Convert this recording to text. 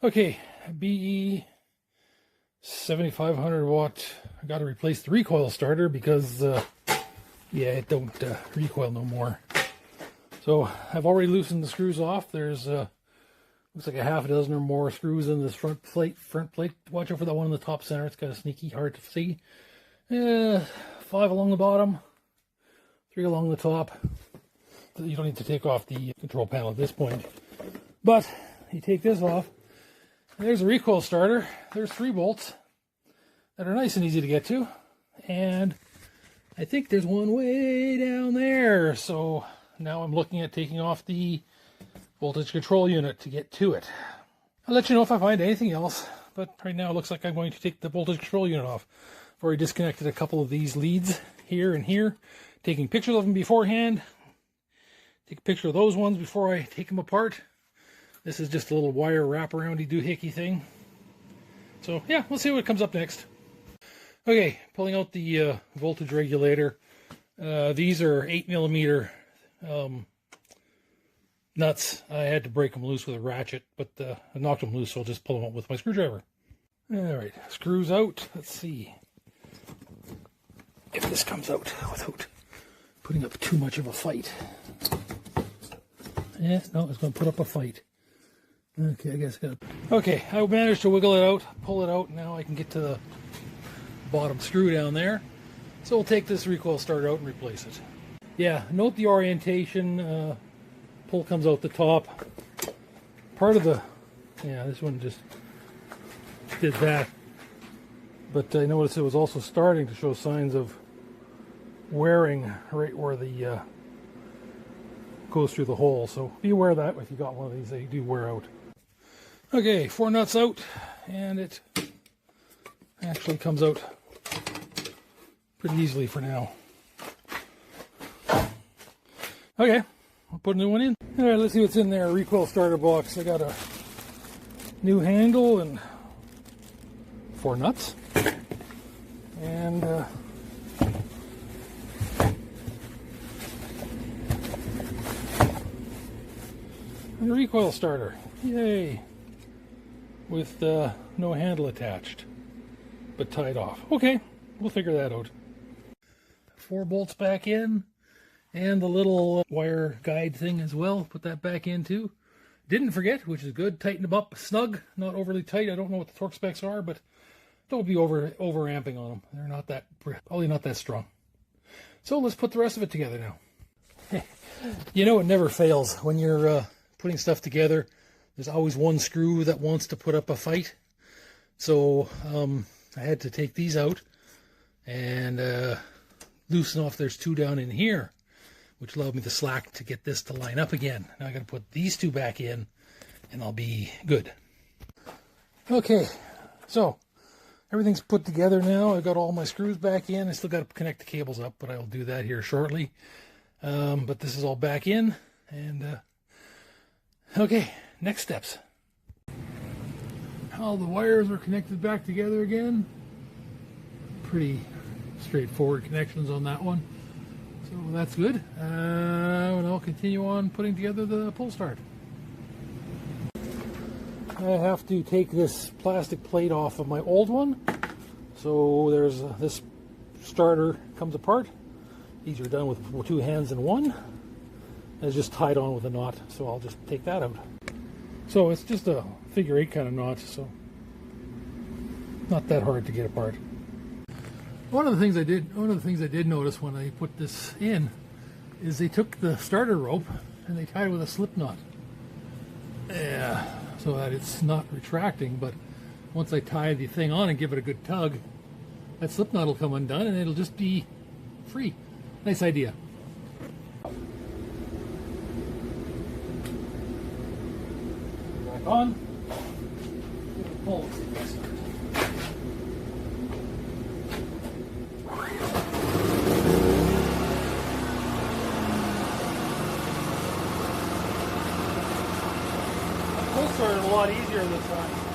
Okay, BE 7500 watt. I got to replace the recoil starter because, yeah, it don't recoil no more. So I've already loosened the screws off. There's looks like a half a dozen or more screws in this front plate. Watch out for that one in the top center. It's kind of sneaky, hard to see. 5 along the bottom, 3 along the top. You don't need to take off the control panel at this point. But you take this off. There's a recoil starter. There's 3 bolts that are nice and easy to get to. And I think there's one way down there. So now I'm looking at taking off the voltage control unit to get to it. I'll let you know if I find anything else. But right now it looks like I'm going to take the voltage control unit off. I've already disconnected a couple of these leads here and here. Taking pictures of them beforehand. Take a picture of those ones before I take them apart. This is just a little wire wraparoundy doohickey thing. So yeah, we'll see what comes up next. Okay, pulling out the voltage regulator. These are 8mm nuts. I had to break them loose with a ratchet, but I knocked them loose, so I'll just pull them out with my screwdriver. Alright, screws out. Let's see if this comes out without putting up too much of a fight. Yeah, no, it's going to put up a fight. Okay, I guess I got. Okay, I managed to wiggle it out, pull it out. Now I can get to the bottom screw down there. So we'll take this recoil starter out and replace it. Yeah, note the orientation. Pull comes out the top. Part of the, yeah, this one just did that. But I noticed it was also starting to show signs of wearing right where the goes through the hole. So be aware of that if you got one of these, they do wear out. Okay, 4 nuts out, and it actually comes out pretty easily for now. Okay, I'll put a new one in. All right, let's see what's in there. Recoil starter box. I got a new handle and 4 nuts. And a recoil starter. Yay! With no handle attached, but tied off. Okay, we'll figure that out. 4 bolts back in, and the little wire guide thing as well. Put that back in too. Didn't forget, which is good. Tighten them up snug, not overly tight. I don't know what the torque specs are, but don't be over amping on them. They're not that, probably not that strong. So let's put the rest of it together now. You know, it never fails when you're putting stuff together. There's always one screw that wants to put up a fight. So I had to take these out and loosen off. There's 2 down in here, which allowed me the slack to get this to line up again. Now I got to put these 2 back in and I'll be good. Okay, so everything's put together now. I've got all my screws back in. I still got to connect the cables up, but I'll do that here shortly. But this is all back in, and okay, next steps. All the wires are connected back together again. Pretty straightforward connections on that one. So that's good. And I'll continue on putting together the pull start. I have to take this plastic plate off of my old one. So there's this starter comes apart. These are done with 2 hands and 1. It's just tied on with a knot, so I'll just take that out. So it's just a figure 8 kind of knot, so not that hard to get apart. One of the things I did notice when I put this in is they took the starter rope and they tied it with a slip knot. Yeah, so that it's not retracting, but once I tie the thing on and give it a good tug, that slip knot will come undone and it'll just be free. Nice idea. Back on. Pull. Pull started a lot easier this time.